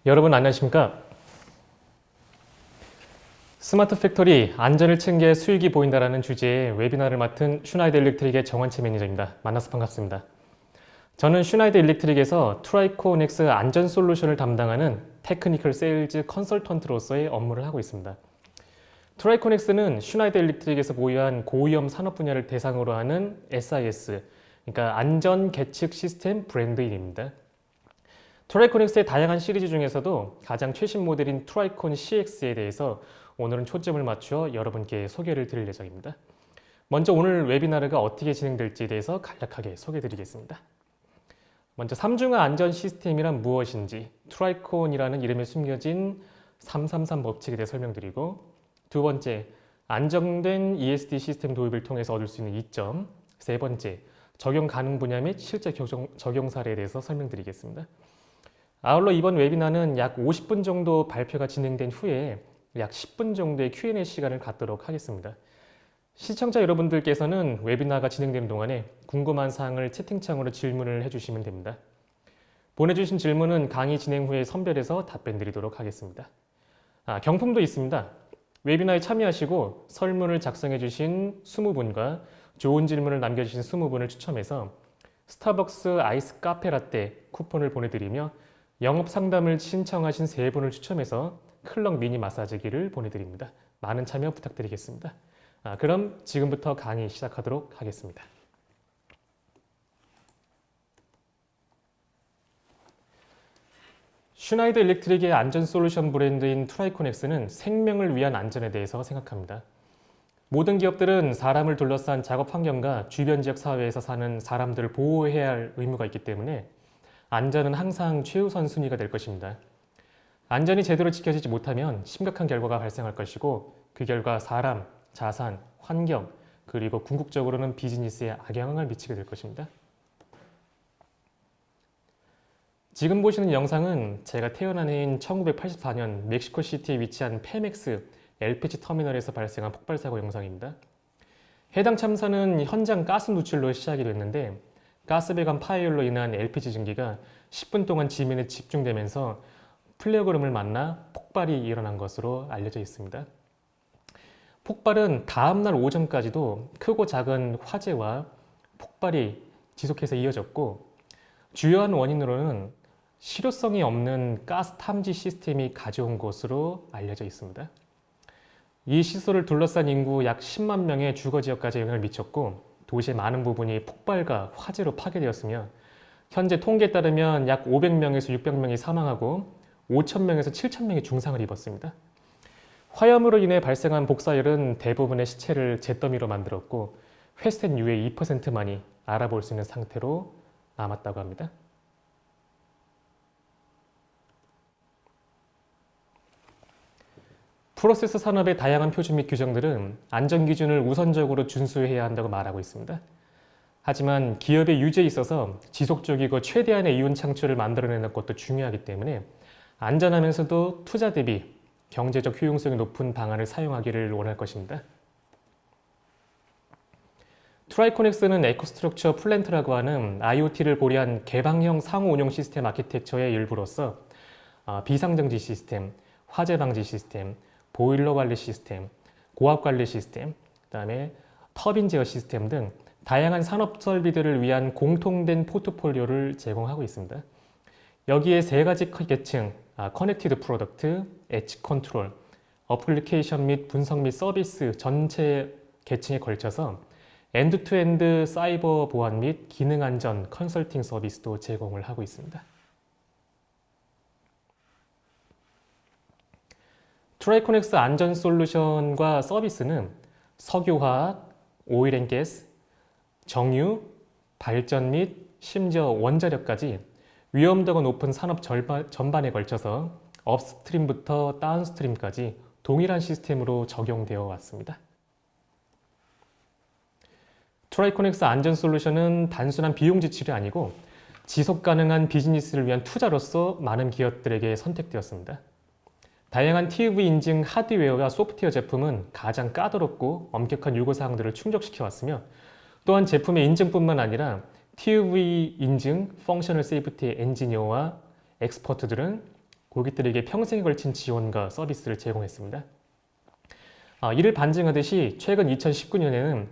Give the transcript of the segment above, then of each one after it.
여러분 안녕하십니까? 스마트 팩토리 안전을 챙겨 수익이 보인다라는 주제의 웨비나를 맡은 슈나이더 일렉트릭의 정원채 매니저입니다. 만나서 반갑습니다. 저는 슈나이더 일렉트릭에서 트라이코넥스 안전 솔루션을 담당하는 테크니컬 세일즈 컨설턴트로서의 업무를 하고 있습니다. 트라이코넥스는 슈나이더 일렉트릭에서 보유한 고위험 산업 분야를 대상으로 하는 SIS, 그러니까 안전 계측 시스템 브랜드입니다. 트라이코넥스의 다양한 시리즈 중에서도 가장 최신 모델인 트라이콘 CX에 대해서 오늘은 초점을 맞추어 여러분께 소개를 드릴 예정입니다. 먼저 오늘 웨비나르가 어떻게 진행될지에 대해서 간략하게 소개해 드리겠습니다. 먼저 삼중화 안전 시스템이란 무엇인지, 트라이콘이라는 이름에 숨겨진 333 법칙에 대해 설명드리고, 두 번째, 안정된 ESD 시스템 도입을 통해서 얻을 수 있는 이점, 세 번째, 적용 가능 분야 및 실제 적용 사례에 대해서 설명드리겠습니다. 아울러 이번 웨비나는 약 50분 정도 발표가 진행된 후에 약 10분 정도의 Q&A 시간을 갖도록 하겠습니다. 시청자 여러분들께서는 웨비나가 진행되는 동안에 궁금한 사항을 채팅창으로 질문을 해주시면 됩니다. 보내주신 질문은 강의 진행 후에 선별해서 답변 드리도록 하겠습니다. 경품도 있습니다. 웨비나에 참여하시고 설문을 작성해주신 20분과 좋은 질문을 남겨주신 20분을 추첨해서 스타벅스 아이스 카페라떼 쿠폰을 보내드리며 영업 상담을 신청하신 3분을 추첨해서 클럭 미니 마사지기를 보내드립니다. 많은 참여 부탁드리겠습니다. 그럼 지금부터 강의 시작하도록 하겠습니다. 슈나이더 일렉트릭의 안전 솔루션 브랜드인 트라이코넥스는 생명을 위한 안전에 대해서 생각합니다. 모든 기업들은 사람을 둘러싼 작업 환경과 주변 지역 사회에서 사는 사람들을 보호해야 할 의무가 있기 때문에 안전은 항상 최우선 순위가 될 것입니다. 안전이 제대로 지켜지지 못하면 심각한 결과가 발생할 것이고 그 결과 사람, 자산, 환경, 그리고 궁극적으로는 비즈니스에 악영향을 미치게 될 것입니다. 지금 보시는 영상은 제가 태어난 해인 1984년 멕시코시티에 위치한 페맥스 LPG 터미널에서 발생한 폭발 사고 영상입니다. 해당 참사는 현장 가스 누출로 시작이 됐는데 가스배관 파열로 인한 LPG 증기가 10분 동안 지면에 집중되면서 플레어그램을 만나 폭발이 일어난 것으로 알려져 있습니다. 폭발은 다음날 오전까지도 크고 작은 화재와 폭발이 지속해서 이어졌고 주요한 원인으로는 실효성이 없는 가스 탐지 시스템이 가져온 것으로 알려져 있습니다. 이 시설을 둘러싼 인구 약 10만 명의 주거지역까지 영향을 미쳤고 도시의 많은 부분이 폭발과 화재로 파괴되었으며 현재 통계에 따르면 약 500명에서 600명이 사망하고 5,000명에서 7,000명이 중상을 입었습니다. 화염으로 인해 발생한 복사열은 대부분의 시체를 잿더미로 만들었고 회수된 유의 2%만이 알아볼 수 있는 상태로 남았다고 합니다. 프로세스 산업의 다양한 표준 및 규정들은 안전기준을 우선적으로 준수해야 한다고 말하고 있습니다. 하지만 기업의 유지에 있어서 지속적이고 최대한의 이윤 창출을 만들어내는 것도 중요하기 때문에 안전하면서도 투자 대비 경제적 효용성이 높은 방안을 사용하기를 원할 것입니다. 트라이코넥스는 에코스트럭처 플랜트라고 하는 IoT를 고려한 개방형 상호 운영 시스템 아키텍처의 일부로서 비상정지 시스템, 화재 방지 시스템, 보일러 관리 시스템, 고압 관리 시스템, 그다음에 터빈 제어 시스템 등 다양한 산업 설비들을 위한 공통된 포트폴리오를 제공하고 있습니다. 여기에 3가지 계층, 커넥티드 프로덕트, 엣지 컨트롤, 어플리케이션 및 분석 및 서비스 전체 계층에 걸쳐서 엔드투엔드 사이버 보안 및 기능 안전 컨설팅 서비스도 제공을 하고 있습니다. 트라이코넥스 안전 솔루션과 서비스는 석유화학, 오일앤가스, 정유, 발전 및 심지어 원자력까지 위험도가 높은 산업 전반에 걸쳐서 업스트림부터 다운스트림까지 동일한 시스템으로 적용되어 왔습니다. 트라이코넥스 안전 솔루션은 단순한 비용 지출이 아니고 지속 가능한 비즈니스를 위한 투자로서 많은 기업들에게 선택되었습니다. 다양한 TUV 인증 하드웨어와 소프트웨어 제품은 가장 까다롭고 엄격한 요구사항들을 충족시켜 왔으며 또한 제품의 인증뿐만 아니라 TUV 인증 펑셔널 세이프티 엔지니어와 엑스퍼트들은 고객들에게 평생에 걸친 지원과 서비스를 제공했습니다. 이를 반증하듯이 최근 2019년에는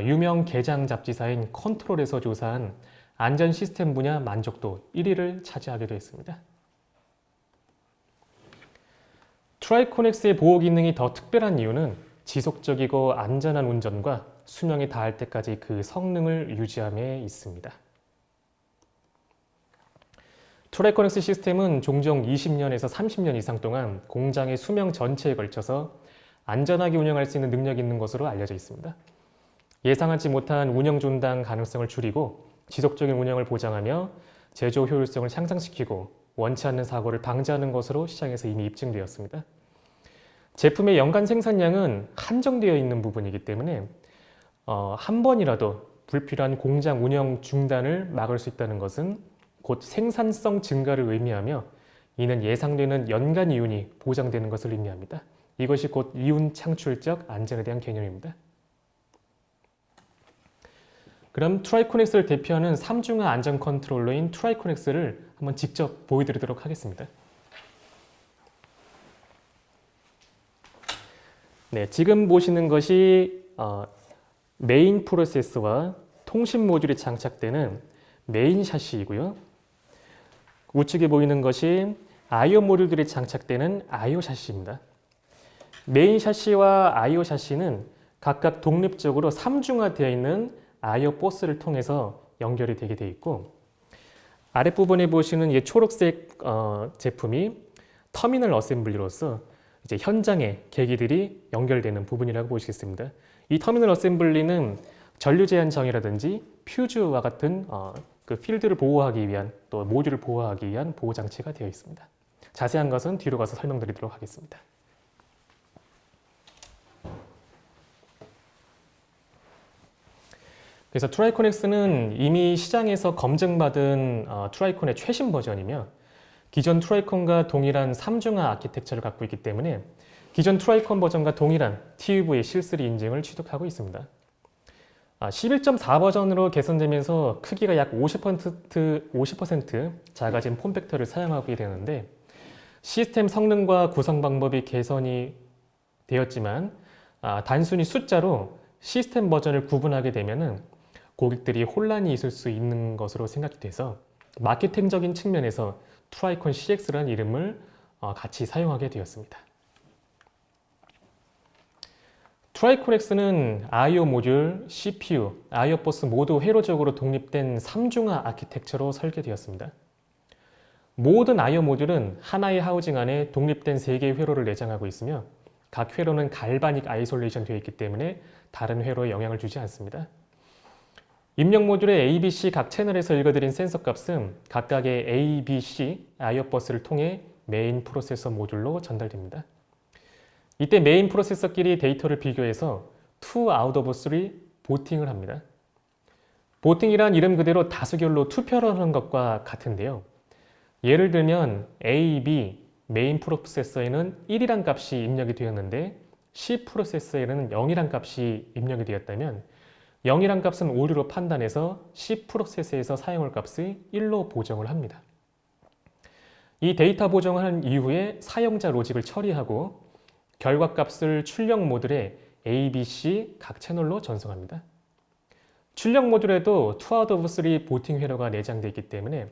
유명 개장 잡지사인 컨트롤에서 조사한 안전 시스템 분야 만족도 1위를 차지하기도 했습니다. 트라이코넥스의 보호 기능이 더 특별한 이유는 지속적이고 안전한 운전과 수명이 다할 때까지 그 성능을 유지함에 있습니다. 트라이코넥스 시스템은 종종 20년에서 30년 이상 동안 공장의 수명 전체에 걸쳐서 안전하게 운영할 수 있는 능력이 있는 것으로 알려져 있습니다. 예상하지 못한 운영 중단 가능성을 줄이고 지속적인 운영을 보장하며 제조 효율성을 향상시키고 원치 않는 사고를 방지하는 것으로 시장에서 이미 입증되었습니다. 제품의 연간 생산량은 한정되어 있는 부분이기 때문에 한 번이라도 불필요한 공장 운영 중단을 막을 수 있다는 것은 곧 생산성 증가를 의미하며 이는 예상되는 연간 이윤이 보장되는 것을 의미합니다. 이것이 곧 이윤 창출적 안전에 대한 개념입니다. 그럼 트라이코넥스를 대표하는 3중화 안전 컨트롤러인 트라이코넥스를 한번 직접 보여드리도록 하겠습니다. 네, 지금 보시는 것이 메인 프로세서와 통신 모듈이 장착되는 메인 샤시이고요. 우측에 보이는 것이 I/O 모듈들이 장착되는 I/O 샤시입니다. 메인 샤시와 I/O 샤시는 각각 독립적으로 3중화되어 있는 I/O 버스를 통해서 연결이 되게 되어 있고, 아랫부분에 보시는 이 초록색 제품이 터미널 어셈블리로서 이제 현장에 계기들이 연결되는 부분이라고 보시겠습니다. 이 터미널 어셈블리는 전류 제한 정이라든지 퓨즈와 같은 그 필드를 보호하기 위한, 또 모듈을 보호하기 위한 보호 장치가 되어 있습니다. 자세한 것은 뒤로 가서 설명드리도록 하겠습니다. 그래서 트라이코넥스는 이미 시장에서 검증받은 트라이콘의 최신 버전이며 기존 트라이콘과 동일한 3중화 아키텍처를 갖고 있기 때문에 기존 트라이콘 버전과 동일한 TÜV 실쓰리 인증을 취득하고 있습니다. 11.4 버전으로 개선되면서 크기가 약 50% 작아진 폼팩터를 사용하게 되는데 시스템 성능과 구성 방법이 개선이 되었지만 단순히 숫자로 시스템 버전을 구분하게 되면은 고객들이 혼란이 있을 수 있는 것으로 생각이 돼서 마케팅적인 측면에서 트라이콘 CX라는 이름을 같이 사용하게 되었습니다. 트라이코넥스는 I/O 모듈, CPU, I/O 버스 모두 회로적으로 독립된 3중화 아키텍처로 설계되었습니다. 모든 I/O 모듈은 하나의 하우징 안에 독립된 3개의 회로를 내장하고 있으며 각 회로는 갈바닉 아이솔레이션 되어 있기 때문에 다른 회로에 영향을 주지 않습니다. 입력 모듈의 A, B, C 각 채널에서 읽어드린 센서 값은 각각의 A, B, C I/O 버스를 통해 메인 프로세서 모듈로 전달됩니다. 이때 메인 프로세서끼리 데이터를 비교해서 2 out of 3 보팅을 합니다. 보팅이란 이름 그대로 다수결로 투표하는 것과 같은데요. 예를 들면 A, B 메인 프로세서에는 1이란 값이 입력이 되었는데 C 프로세서에는 0이란 값이 입력이 되었다면 0이란 값은 오류로 판단해서 C 프로세서에서 사용할 값을 1로 보정을 합니다. 이 데이터 보정을 한 이후에 사용자 로직을 처리하고 결과값을 출력 모듈에 A, B, C 각 채널로 전송합니다. 출력 모듈에도 2 out of 3 보팅 회로가 내장되어 있기 때문에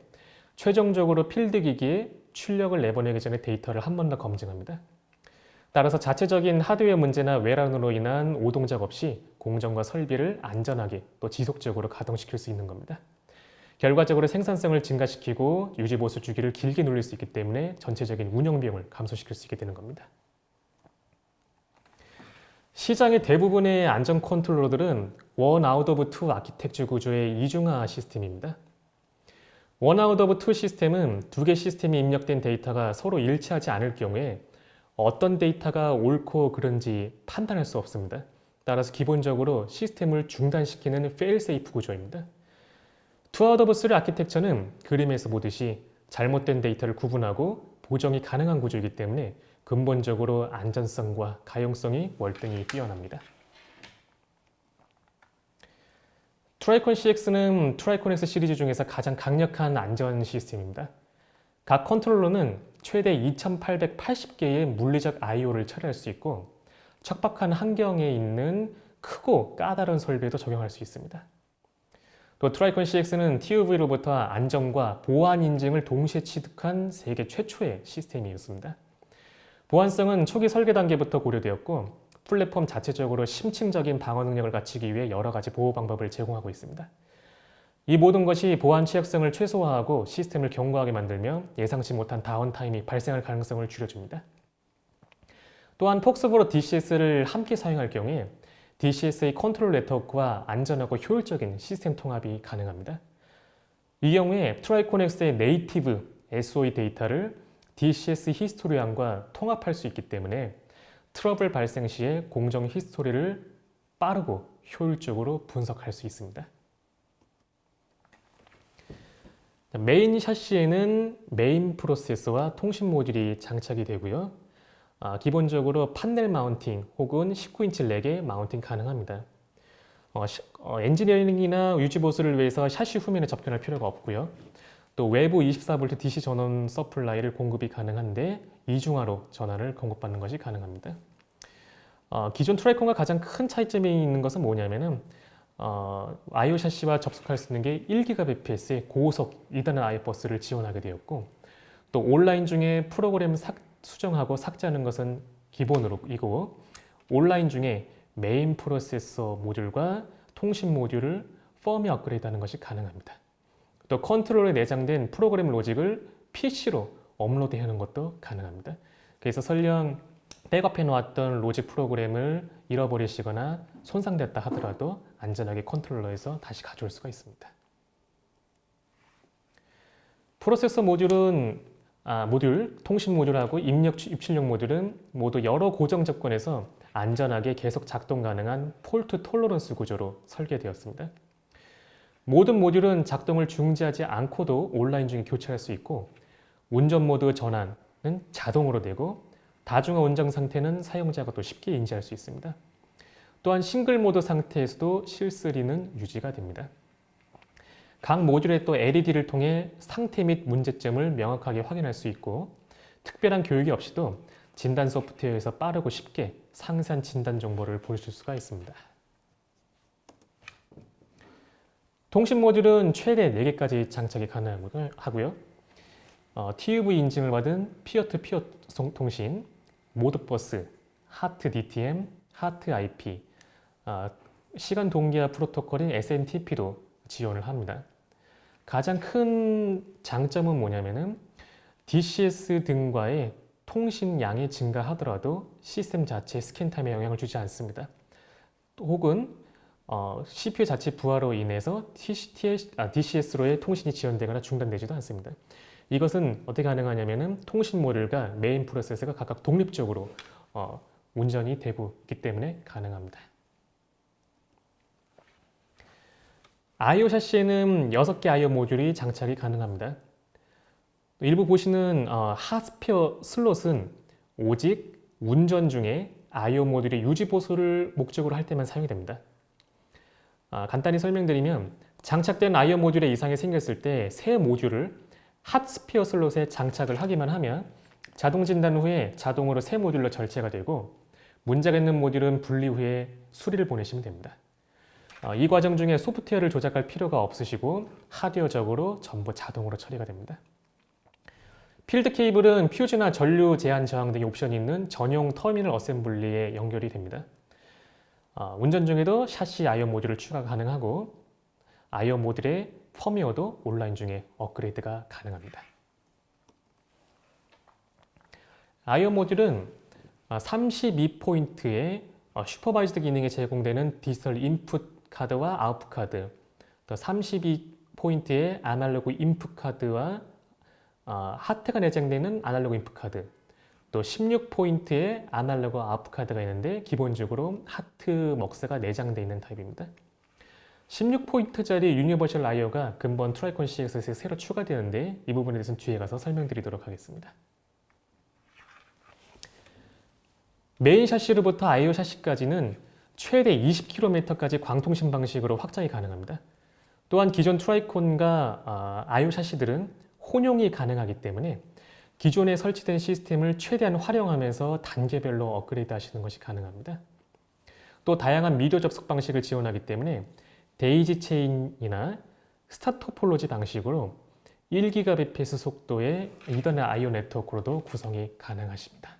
최종적으로 필드 기기에 출력을 내보내기 전에 데이터를 한 번 더 검증합니다. 따라서 자체적인 하드웨어 문제나 외란으로 인한 오동작 없이 공정과 설비를 안전하게 또 지속적으로 가동시킬 수 있는 겁니다. 결과적으로 생산성을 증가시키고 유지보수 주기를 길게 누릴 수 있기 때문에 전체적인 운영 비용을 감소시킬 수 있게 되는 겁니다. 시장의 대부분의 안전 컨트롤러들은 원 아웃 오브 투 아키텍처 구조의 이중화 시스템입니다. 원 아웃 오브 투 시스템은 두 개 시스템이 입력된 데이터가 서로 일치하지 않을 경우에 어떤 데이터가 옳고 그른지 판단할 수 없습니다. 따라서 기본적으로 시스템을 중단시키는 fail-safe 구조입니다. 2 out of 3 아키텍처는 그림에서 보듯이 잘못된 데이터를 구분하고 보정이 가능한 구조이기 때문에 근본적으로 안전성과 가용성이 월등히 뛰어납니다. 트라이콘 CX는 트라이코넥스 시리즈 중에서 가장 강력한 안전 시스템입니다. 각 컨트롤러는 최대 2880개의 물리적 I/O를 처리할 수 있고 척박한 환경에 있는 크고 까다로운 설비에도 적용할 수 있습니다. 또 트라이콘 CX는 TÜV로부터 안정과 보안 인증을 동시에 취득한 세계 최초의 시스템이었습니다. 보안성은 초기 설계 단계부터 고려되었고 플랫폼 자체적으로 심층적인 방어 능력을 갖추기 위해 여러 가지 보호 방법을 제공하고 있습니다. 이 모든 것이 보안 취약성을 최소화하고 시스템을 견고하게 만들며 예상치 못한 다운타임이 발생할 가능성을 줄여줍니다. 또한 폭스브로 DCS를 함께 사용할 경우에 DCS의 컨트롤 네트워크와 안전하고 효율적인 시스템 통합이 가능합니다. 이 경우에 트라이콘X의 네이티브 SOE 데이터를 DCS 히스토리안과 통합할 수 있기 때문에 트러블 발생 시에 공정 히스토리를 빠르고 효율적으로 분석할 수 있습니다. 메인 샤시에는 메인 프로세서와 통신 모듈이 장착이 되고요. 기본적으로 판넬 마운팅 혹은 19인치 렉에 마운팅 가능합니다. 엔지니어링이나 유지 보수를 위해서 샤시 후면에 접견할 필요가 없고요. 또 외부 24V DC 전원 서플라이를 공급이 가능한데 이중화로 전원을 공급받는 것이 가능합니다. 기존 트라이콘과 가장 큰 차이점이 있는 것은 뭐냐면은 I/O 샤시와 접속할 수 있는 게 1GBps의 고속 이더넷 I 버스를 지원하게 되었고 또 온라인 중에 프로그램 수정하고 삭제하는 것은 기본으로이고 온라인 중에 메인 프로세서 모듈과 통신 모듈을 펌웨어 업그레이드하는 것이 가능합니다. 또 컨트롤에 내장된 프로그램 로직을 PC로 업로드하는 것도 가능합니다. 그래서 설령 백업해 놓았던 로직 프로그램을 잃어버리시거나 손상됐다 하더라도 안전하게 컨트롤러에서 다시 가져올 수가 있습니다. 프로세서 모듈은 통신 모듈하고 입출력 모듈은 모두 여러 고정 조건에서 안전하게 계속 작동 가능한 폴트 톨러런스 구조로 설계되었습니다. 모든 모듈은 작동을 중지하지 않고도 온라인 중에 교체할 수 있고 운전 모드 전환은 자동으로 되고 다중화 운전 상태는 사용자가 또 쉽게 인지할 수 있습니다. 또한 싱글 모드 상태에서도 실쓰리는 유지가 됩니다. 각 모듈에 또 LED를 통해 상태 및 문제점을 명확하게 확인할 수 있고 특별한 교육이 없이도 진단 소프트웨어에서 빠르고 쉽게 상세한 진단 정보를 보여줄 수가 있습니다. 통신 모듈은 최대 4개까지 장착이 가능하고요. TUV 인증을 받은 피어-투-피어 통신, 모드버스, 하트 DTM, 하트 IP, 시간 동기화 프로토콜인 SMTP도 지원을 합니다. 가장 큰 장점은 뭐냐면은 DCS 등과의 통신 양이 증가하더라도 시스템 자체 스캔 타임에 영향을 주지 않습니다. 혹은 CPU 자체 부하로 인해서 DCS로의 통신이 지연되거나 중단되지도 않습니다. 이것은 어떻게 가능하냐면은 통신 모듈과 메인 프로세서가 각각 독립적으로 운전이 되고 있기 때문에 가능합니다. I/O 샤시에는 6개 I/O 모듈이 장착이 가능합니다. 일부 보시는 핫스페어 슬롯은 오직 운전 중에 I/O 모듈의 유지 보수를 목적으로 할 때만 사용이 됩니다. 간단히 설명드리면 장착된 I/O 모듈에 이상이 생겼을 때 새 모듈을 핫스페어 슬롯에 장착을 하기만 하면 자동 진단 후에 자동으로 새 모듈로 절제가 되고 문제가 있는 모듈은 분리 후에 수리를 보내시면 됩니다. 이 과정 중에 소프트웨어를 조작할 필요가 없으시고 하드웨어적으로 전부 자동으로 처리가 됩니다. 필드 케이블은 퓨즈나 전류 제한 저항 등의 옵션이 있는 전용 터미널 어셈블리에 연결이 됩니다. 운전 중에도 샤시 I/O 모듈을 추가 가능하고 I/O 모듈의 펌웨어도 온라인 중에 업그레이드가 가능합니다. I/O 모듈은 32포인트의 슈퍼바이즈드 기능에 제공되는 디지털 인풋 카드와 아웃풋 카드, 또 32포인트의 아날로그 인풋 카드와 하트가 내장되는 아날로그 인풋 카드, 또 16포인트의 아날로그 아웃풋 카드가 있는데 기본적으로 하트 먹스가 내장되어 있는 타입입니다. 16포인트짜리 유니버셜 I/O가 근본 트라이콘 CX에 새로 추가되는데 이 부분에 대해서는 뒤에 가서 설명드리도록 하겠습니다. 메인 샤시로부터 I/O 샤시까지는 최대 20km까지 광통신 방식으로 확장이 가능합니다. 또한 기존 트라이콘과 I/O 샤시들은 혼용이 가능하기 때문에 기존에 설치된 시스템을 최대한 활용하면서 단계별로 업그레이드 하시는 것이 가능합니다. 또 다양한 미디어 접속 방식을 지원하기 때문에 데이지 체인이나 스타 토폴로지 방식으로 1GBps 속도의 이더넷 IO 네트워크로도 구성이 가능하십니다.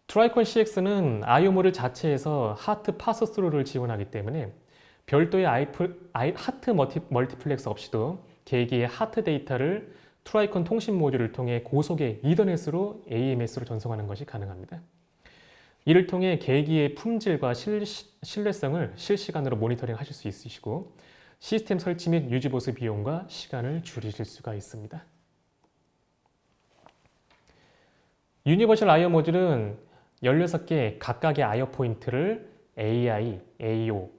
트라이콘 CX는 IO모듈 자체에서 하트 파스스루를 지원하기 때문에 별도의 하트 멀티플렉스 없이도 계기의 하트 데이터를 트라이콘 통신 모듈을 통해 고속의 이더넷으로 AMS로 전송하는 것이 가능합니다. 이를 통해 계기의 품질과 신뢰성을 실시간으로 모니터링 하실 수 있으시고 시스템 설치 및 유지 보수 비용과 시간을 줄이실 수가 있습니다. 유니버셜 IO 모듈은 16개 각각의 IO 포인트를 AI, AO,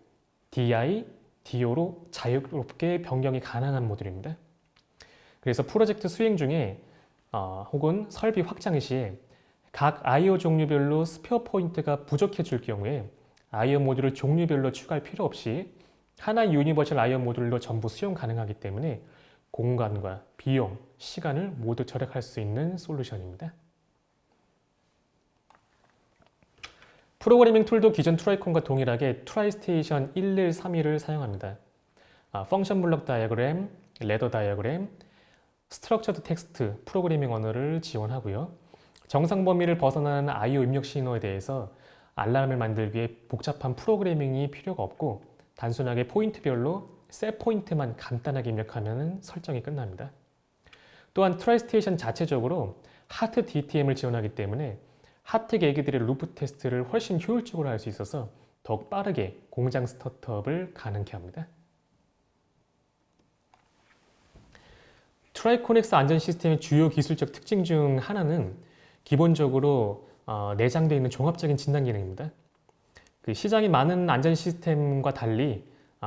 DI, DO로 자유롭게 변경이 가능한 모듈입니다. 그래서 프로젝트 수행 중에 혹은 설비 확장 시에 각 IO 종류별로 스페어 포인트가 부족해질 경우에 IO 모듈을 종류별로 추가할 필요 없이 하나의 유니버셜 IO 모듈로 전부 수용 가능하기 때문에 공간과 비용, 시간을 모두 절약할 수 있는 솔루션입니다. 프로그래밍 툴도 기존 트라이콘과 동일하게 트라이스테이션 1131을 사용합니다. 펑션 블록 다이어그램, 레더 다이어그램, 스트럭처드 텍스트 프로그래밍 언어를 지원하고요. 정상 범위를 벗어나는 I/O 입력 신호에 대해서 알람을 만들기 위해 복잡한 프로그래밍이 필요가 없고 단순하게 포인트별로 셋 포인트만 간단하게 입력하면 설정이 끝납니다. 또한 트라이스테이션 자체적으로 하트 DTM을 지원하기 때문에 하트 계기들의 루프 테스트를 훨씬 효율적으로 할 수 있어서 더욱 빠르게 공장 스타트업을 가능케 합니다. 트라이코넥스 안전 시스템의 주요 기술적 특징 중 하나는 기본적으로 내장되어 있는 종합적인 진단 기능입니다. 시장이 많은 안전 시스템과 달리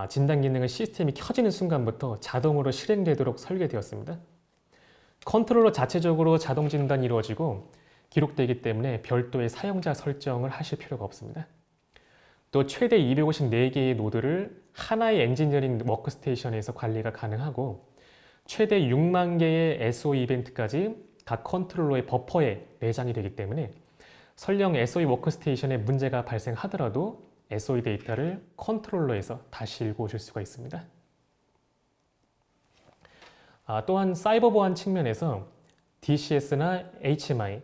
진단 기능은 시스템이 켜지는 순간부터 자동으로 실행되도록 설계되었습니다. 컨트롤러 자체적으로 자동 진단이 이루어지고 기록되기 때문에 별도의 사용자 설정을 하실 필요가 없습니다. 또 최대 254개의 노드를 하나의 엔지니어링 워크스테이션에서 관리가 가능하고 최대 6만 개의 SOE 이벤트까지 각 컨트롤러의 버퍼에 내장이 되기 때문에 설령 SOE 워크스테이션에 문제가 발생하더라도 SOE 데이터를 컨트롤러에서 다시 읽어오실 수가 있습니다. 또한 사이버 보안 측면에서 DCS나 HMI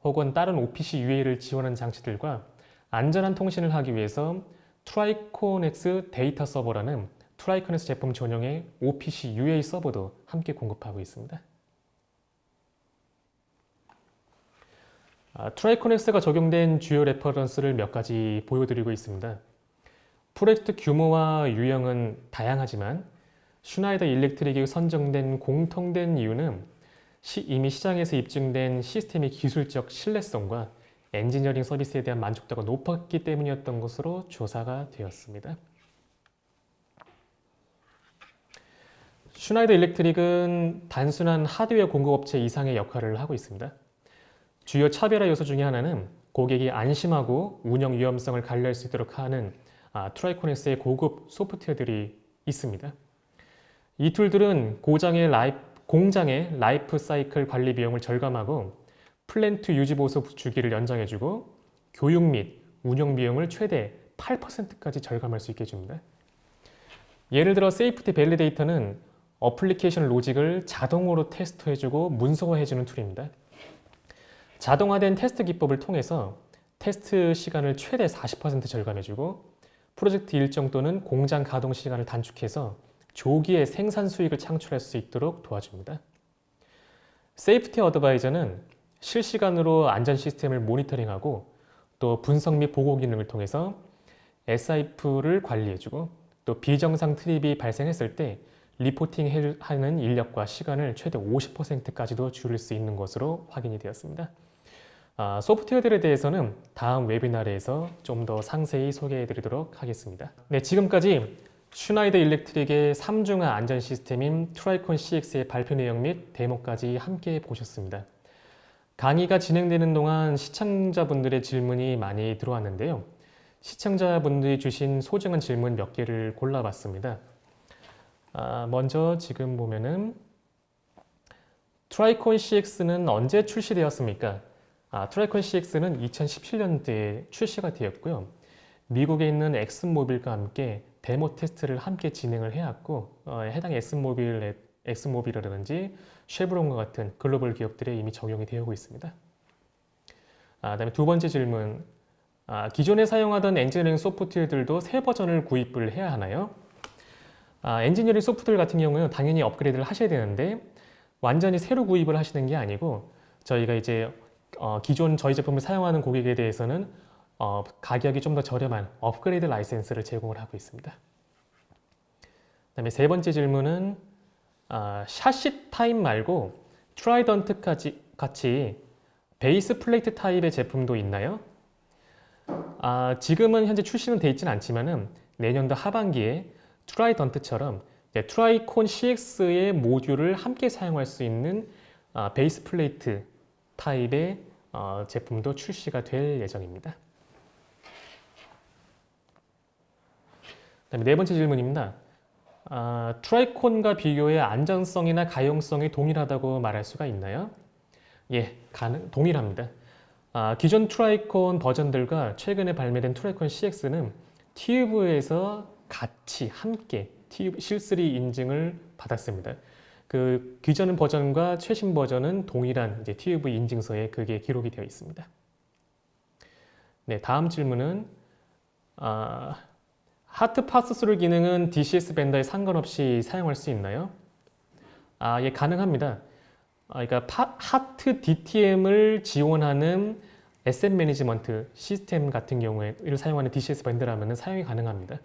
혹은 다른 OPC UA를 지원하는 장치들과 안전한 통신을 하기 위해서 트라이코넥스 데이터 서버라는 트라이코넥스 제품 전용의 OPC UA 서버도 함께 공급하고 있습니다. 트라이코넥스가 적용된 주요 레퍼런스를 몇 가지 보여드리고 있습니다. 프로젝트 규모와 유형은 다양하지만 슈나이더 일렉트릭이 선정된 공통된 이유는 이미 시장에서 입증된 시스템의 기술적 신뢰성과 엔지니어링 서비스에 대한 만족도가 높았기 때문이었던 것으로 조사가 되었습니다. 슈나이더 일렉트릭은 단순한 하드웨어 공급업체 이상의 역할을 하고 있습니다. 주요 차별화 요소 중에 하나는 고객이 안심하고 운영 위험성을 관리할 수 있도록 하는 트라이코넥스의 고급 소프트웨어들이 있습니다. 이 툴들은 공장의 라이프 사이클 관리 비용을 절감하고 플랜트 유지 보수 주기를 연장해주고 교육 및 운영 비용을 최대 8%까지 절감할 수 있게 해줍니다. 예를 들어 세이프티 밸리데이터는 어플리케이션 로직을 자동으로 테스트해주고 문서화해주는 툴입니다. 자동화된 테스트 기법을 통해서 테스트 시간을 최대 40% 절감해주고 프로젝트 일정 또는 공장 가동 시간을 단축해서 조기에 생산 수익을 창출할 수 있도록 도와줍니다. 세이프티 어드바이저는 실시간으로 안전 시스템을 모니터링하고 또 분석 및 보고 기능을 통해서 SIF를 관리해주고 또 비정상 트립이 발생했을 때 리포팅하는 인력과 시간을 최대 50%까지도 줄일 수 있는 것으로 확인이 되었습니다. 소프트웨어들에 대해서는 다음 웨비나르에서 좀 더 상세히 소개해 드리도록 하겠습니다. 네, 지금까지 슈나이더 일렉트릭의 3중화 안전 시스템인 트라이콘 CX의 발표 내용 및 데모까지 함께 보셨습니다. 강의가 진행되는 동안 시청자분들의 질문이 많이 들어왔는데요. 시청자분들이 주신 소중한 질문 몇 개를 골라봤습니다. 먼저 지금 보면은 트라이콘 CX는 언제 출시되었습니까? 트라이콘 CX는 2017년도에 출시가 되었고요. 미국에 있는 엑슨모빌과 함께 데모 테스트를 함께 진행을 해왔고 해당 엑슨모빌이라든지 쉐브론과 같은 글로벌 기업들에 이미 적용이 되고 있습니다. 그다음에 두 번째 질문, 기존에 사용하던 엔지니어링 소프트웨어들도 새 버전을 구입을 해야 하나요? 엔지니어링 소프트웨어 같은 경우는 당연히 업그레이드를 하셔야 되는데 완전히 새로 구입을 하시는 게 아니고 저희가 이제 기존 저희 제품을 사용하는 고객에 대해서는 가격이 좀 더 저렴한 업그레이드 라이센스를 제공을 하고 있습니다. 그다음에 세 번째 질문은 샤시 타입 말고 트라이던트 같이 베이스 플레이트 타입의 제품도 있나요? 지금은 현재 출시는 돼 있지는 않지만은 내년도 하반기에 트라이던트처럼 트라이콘 CX의 모듈을 함께 사용할 수 있는 베이스 플레이트 타입의 제품도 출시가 될 예정입니다. 그다음에 네 번째 질문입니다. 트라이콘과 비교해 안전성이나 가용성이 동일하다고 말할 수가 있나요? 예, 동일합니다. 기존 트라이콘 버전들과 최근에 발매된 트라이콘 CX는 튜브에서 같이 함께 실3 인증을 받았습니다. 그 기존 버전과 최신 버전은 동일한 튜브 인증서에 그게 기록이 되어 있습니다. 네, 다음 질문은 하트 파스스루 기능은 DCS 벤더에 상관없이 사용할 수 있나요? 예, 가능합니다. 그러니까 하트 DTM을 지원하는 에셋 매니지먼트 시스템 같은 경우에를 사용하는 DCS 밴드라면 사용이 가능합니다.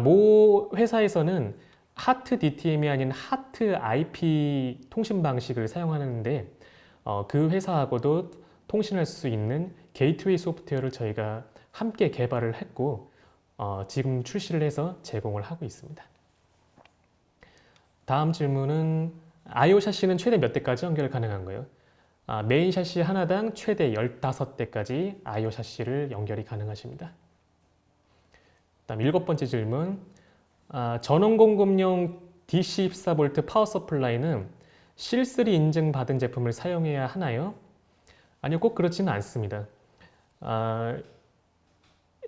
모 회사에서는 하트 DTM이 아닌 하트 IP 통신 방식을 사용하는데 그 회사하고도 통신할 수 있는 게이트웨이 소프트웨어를 저희가 함께 개발을 했고 지금 출시를 해서 제공을 하고 있습니다. 다음 질문은 IO 샤시는 최대 몇 대까지 연결 가능한가요? 메인 샤시 하나당 최대 15대까지 IO 샤시를 연결이 가능하십니다. 다음 일곱 번째 질문, 전원 공급용 DC14V 파워 서플라이는 실3 인증받은 제품을 사용해야 하나요? 아니요, 꼭 그렇지는 않습니다.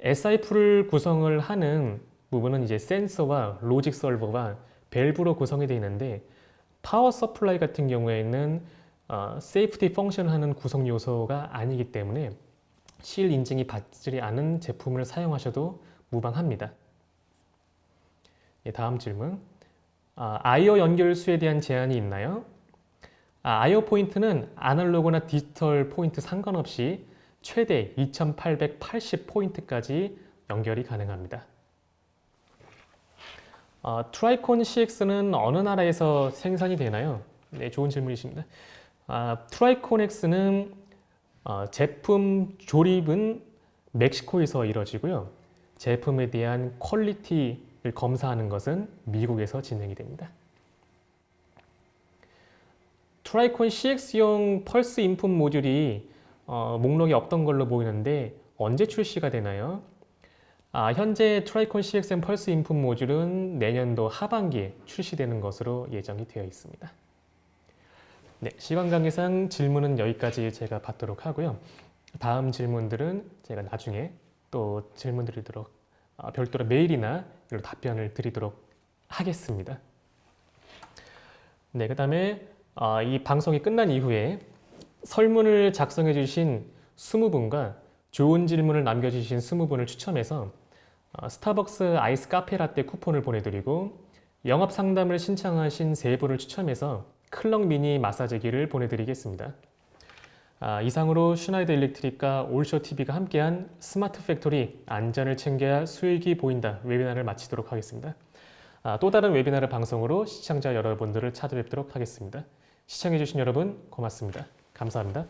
SIF를 구성을 하는 부분은 이제 센서와 로직 설버와 밸브로 구성이 되어 있는데 파워 서플라이 같은 경우에는 세이프티 펑션 하는 구성 요소가 아니기 때문에 실 인증이 받지 않은 제품을 사용하셔도 무방합니다. 다음 질문, IO 연결 수에 대한 제한이 있나요? IO 포인트는 아날로그나 디지털 포인트 상관없이 최대 2880 포인트까지 연결이 가능합니다. 트라이콘 CX는 어느 나라에서 생산이 되나요? 네, 좋은 질문이십니다. 트라이콘 X는 제품 조립은 멕시코에서 이루어지고요. 제품에 대한 퀄리티를 검사하는 것은 미국에서 진행이 됩니다. 트라이콘 CX용 펄스 인풋 모듈이 목록에 없던 걸로 보이는데 언제 출시가 되나요? 현재 트라이콘 CXM 펄스 인풋 모듈은 내년도 하반기에 출시되는 것으로 예정이 되어 있습니다. 네, 시간 관계상 질문은 여기까지 제가 받도록 하고요. 다음 질문들은 제가 나중에 또 질문 드리도록 별도로 메일이나 답변을 드리도록 하겠습니다. 네, 그 다음에 이 방송이 끝난 이후에 설문을 작성해 주신 20분과 좋은 질문을 남겨주신 20분을 추첨해서 스타벅스 아이스 카페 라떼 쿠폰을 보내드리고 영업 상담을 신청하신 3분을 추첨해서 클럭 미니 마사지기를 보내드리겠습니다. 이상으로 슈나이더 일렉트릭과 올쇼TV가 함께한 스마트 팩토리 안전을 챙겨야 수익이 보인다 웨비나를 마치도록 하겠습니다. 또 다른 웨비나를 방송으로 시청자 여러분들을 찾아뵙도록 하겠습니다. 시청해주신 여러분 고맙습니다. 감사합니다.